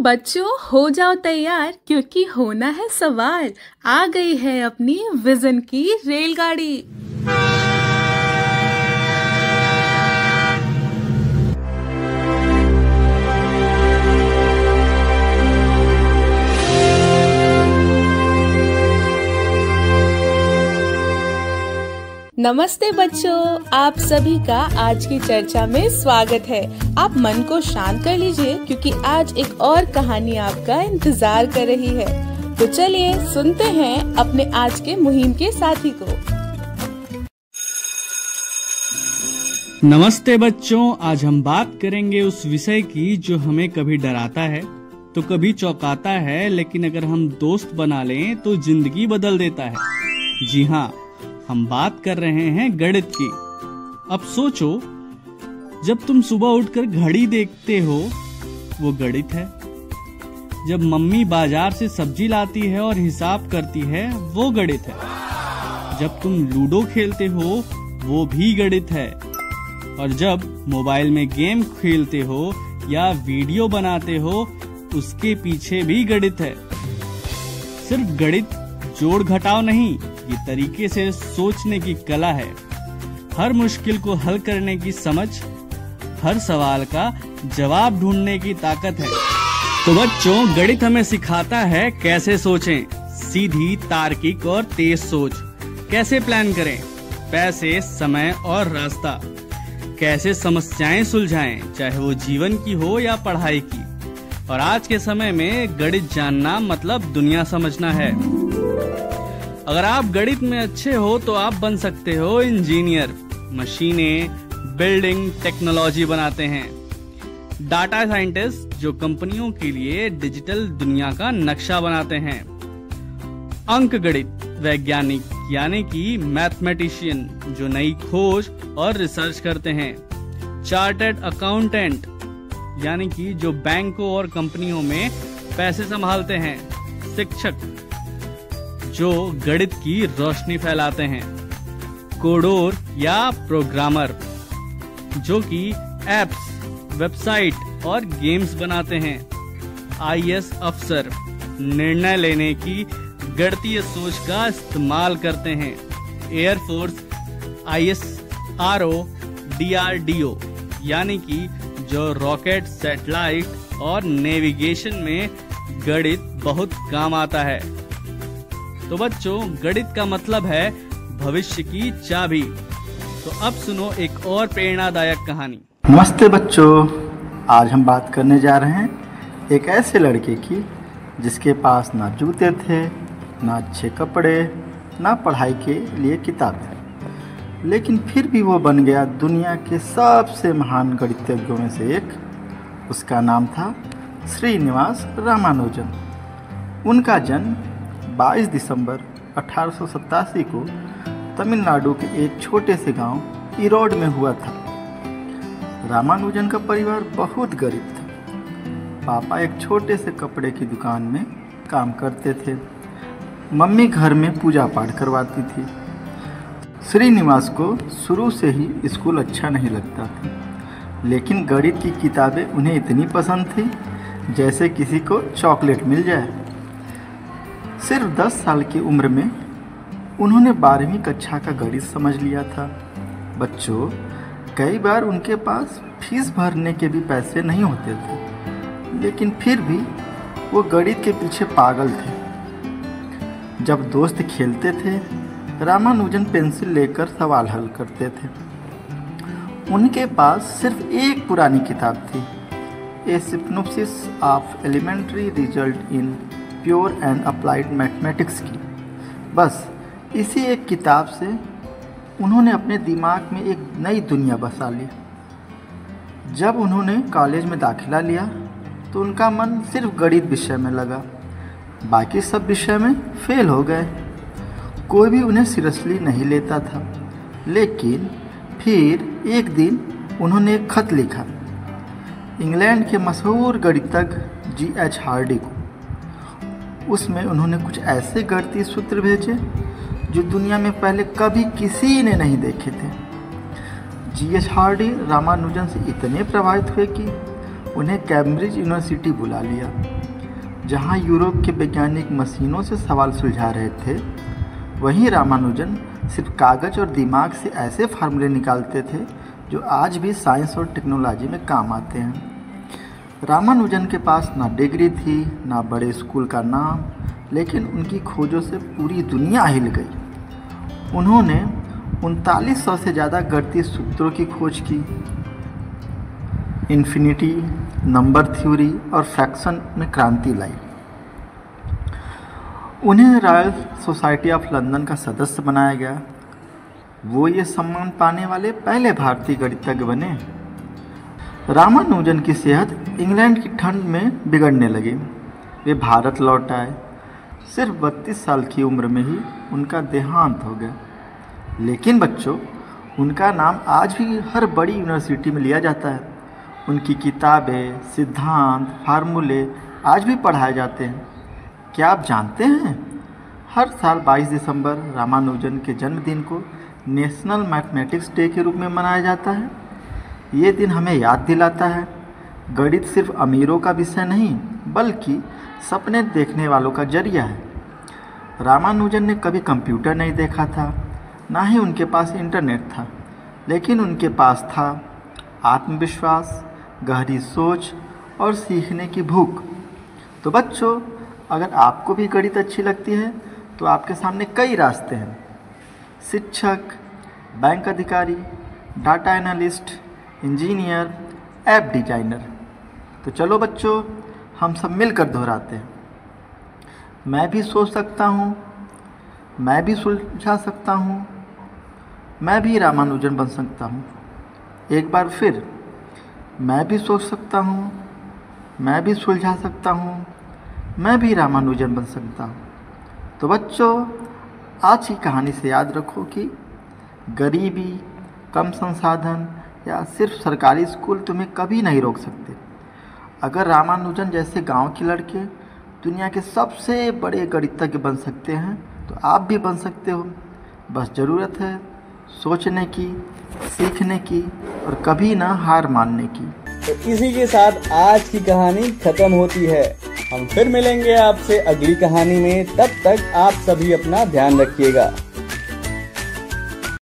बच्चों हो जाओ तैयार क्योंकि होना है सवार। आ गई है अपनी विजन की रेलगाड़ी। नमस्ते बच्चों, आप सभी का आज की चर्चा में स्वागत है। आप मन को शांत कर लीजिए क्योंकि आज एक और कहानी आपका इंतजार कर रही है। तो चलिए सुनते हैं अपने आज के मुहिम के साथी को। नमस्ते बच्चों, आज हम बात करेंगे उस विषय की जो हमें कभी डराता है तो कभी चौंकाता है, लेकिन अगर हम दोस्त बना लें तो जिंदगी बदल देता है। जी हाँ, हम बात कर रहे हैं गणित की। अब सोचो, जब तुम सुबह उठकर घड़ी देखते हो वो गणित है। जब मम्मी बाजार से सब्जी लाती है और हिसाब करती है वो गणित है। जब तुम लूडो खेलते हो वो भी गणित है। और जब मोबाइल में गेम खेलते हो या वीडियो बनाते हो उसके पीछे भी गणित है। सिर्फ गणित जोड़ घटाव नहीं, ये तरीके से सोचने की कला है। हर मुश्किल को हल करने की समझ, हर सवाल का जवाब ढूंढने की ताकत है। तो बच्चों, गणित हमें सिखाता है कैसे सोचें, सीधी, तार्किक और तेज सोच। कैसे प्लान करें, पैसे, समय और रास्ता। कैसे समस्याएं सुलझाएं, चाहे वो जीवन की हो या पढ़ाई की। और आज के समय में गणित जानना मतलब दुनिया समझना है। अगर आप गणित में अच्छे हो तो आप बन सकते हो इंजीनियर। मशीनें, बिल्डिंग, टेक्नोलॉजी बनाते हैं। डाटा साइंटिस्ट जो कंपनियों के लिए डिजिटल दुनिया का नक्शा बनाते हैं। अंक गणित वैज्ञानिक यानी कि मैथमेटिशियन जो नई खोज और रिसर्च करते हैं। चार्टर्ड अकाउंटेंट यानी कि जो बैंकों और कंपनियों में पैसे संभालते हैं। शिक्षक जो गणित की रोशनी फैलाते हैं। कोडर या प्रोग्रामर जो कि एप्स, वेबसाइट और गेम्स बनाते हैं। आईएएस अफसर निर्णय लेने की गणितीय सोच का इस्तेमाल करते हैं। एयरफोर्स आईएसआरओ, डीआरडीओ यानी कि जो रॉकेट, सैटेलाइट और नेविगेशन में गणित बहुत काम आता है। तो बच्चों, गणित का मतलब है भविष्य की चाबी। तो अब सुनो एक और प्रेरणादायक कहानी। नमस्ते बच्चों, आज हम बात करने जा रहे हैं एक ऐसे लड़के की जिसके पास ना जूते थे, ना अच्छे कपड़े, ना पढ़ाई के लिए किताबें, लेकिन फिर भी वो बन गया दुनिया के सबसे महान गणितज्ञों में से एक। उसका नाम था श्रीनिवास रामानुजन। उनका जन्म 22 दिसंबर 1887 को तमिलनाडु के एक छोटे से गांव ईरोड में हुआ था। रामानुजन का परिवार बहुत गरीब था। पापा एक छोटे से कपड़े की दुकान में काम करते थे। मम्मी घर में पूजा पाठ करवाती थी। श्रीनिवास को शुरू से ही स्कूल अच्छा नहीं लगता था, लेकिन गणित की किताबें उन्हें इतनी पसंद थी जैसे किसी को चॉकलेट मिल जाए। सिर्फ 10 साल की उम्र में उन्होंने 12वीं कक्षा का गणित समझ लिया था। बच्चों, कई बार उनके पास फीस भरने के भी पैसे नहीं होते थे, लेकिन फिर भी वो गणित के पीछे पागल थे। जब दोस्त खेलते थे, रामानुजन पेंसिल लेकर सवाल हल करते थे। उनके पास सिर्फ एक पुरानी किताब थी, a synopsis of elementary result in pure and applied mathematics की। बस इसी एक किताब से उन्होंने अपने दिमाग में एक नई दुनिया बसा ली। जब उन्होंने कॉलेज में दाखिला लिया तो उनका मन सिर्फ गणित विषय में लगा। बाकी सब विषय में फेल हो गए। कोई भी उन्हें सीरियसली नहीं लेता था। लेकिन फिर एक दिन उन्होंने एक खत लिखा इंग्लैंड के मशहूर गणितज्ञ जीएच हार्डी को। उसमें उन्होंने कुछ ऐसे गणितीय सूत्र भेजे जो दुनिया में पहले कभी किसी ने नहीं देखे थे। जीएच हार्डी रामानुजन से इतने प्रभावित हुए कि उन्हें कैम्ब्रिज यूनिवर्सिटी बुला लिया। जहाँ यूरोप के वैज्ञानिक मशीनों से सवाल सुलझा रहे थे, वहीं रामानुजन सिर्फ कागज और दिमाग से ऐसे फार्मूले निकालते थे जो आज भी साइंस और टेक्नोलॉजी में काम आते हैं। रामानुजन के पास ना डिग्री थी, ना बड़े स्कूल का नाम, लेकिन उनकी खोजों से पूरी दुनिया हिल गई। उन्होंने 3900 से ज़्यादा गणितीय सूत्रों की खोज की, इन्फिनिटी, नंबर थ्योरी और फ्रैक्शन में क्रांति लाई। उन्हें रॉयल सोसाइटी ऑफ लंदन का सदस्य बनाया गया। वो ये सम्मान पाने वाले पहले भारतीय गणितज्ञ बने। रामानुजन की सेहत इंग्लैंड की ठंड में बिगड़ने लगी। वे भारत लौट आए। सिर्फ 32 साल की उम्र में ही उनका देहांत हो गया। लेकिन बच्चों, उनका नाम आज भी हर बड़ी यूनिवर्सिटी में लिया जाता है। उनकी किताबें, सिद्धांत, फार्मूले आज भी पढ़ाए जाते हैं। क्या आप जानते हैं, हर साल 22 दिसंबर रामानुजन के जन्मदिन को नेशनल मैथमेटिक्स डे के रूप में मनाया जाता है। ये दिन हमें याद दिलाता है, गणित सिर्फ अमीरों का विषय नहीं, बल्कि सपने देखने वालों का जरिया है। रामानुजन ने कभी कंप्यूटर नहीं देखा था, ना ही उनके पास इंटरनेट था, लेकिन उनके पास था आत्मविश्वास, गहरी सोच और सीखने की भूख। तो बच्चों, अगर आपको भी गणित अच्छी लगती है तो आपके सामने कई रास्ते हैं। शिक्षक, बैंक अधिकारी, data analyst, engineer, app designer. तो चलो बच्चों, हम सब मिलकर दोहराते हैं। मैं भी सोच सकता हूँ, मैं भी सुलझा सकता हूँ, मैं भी रामानुजन बन सकता हूँ। एक बार फिर, मैं भी सोच सकता हूँ, मैं भी सुलझा सकता हूँ, मैं भी रामानुजन बन सकता हूँ। तो बच्चों, आज की कहानी से याद रखो कि गरीबी, कम संसाधन या सिर्फ सरकारी स्कूल तुम्हें कभी नहीं रोक सकते। अगर रामानुजन जैसे गांव के लड़के दुनिया के सबसे बड़े गणितज्ञ बन सकते हैं तो आप भी बन सकते हो। बस ज़रूरत है सोचने की, सीखने की और कभी ना हार मानने की। तो इसी के साथ आज की कहानी खत्म होती है। हम फिर मिलेंगे आपसे अगली कहानी में। तब तक आप सभी अपना ध्यान रखिएगा।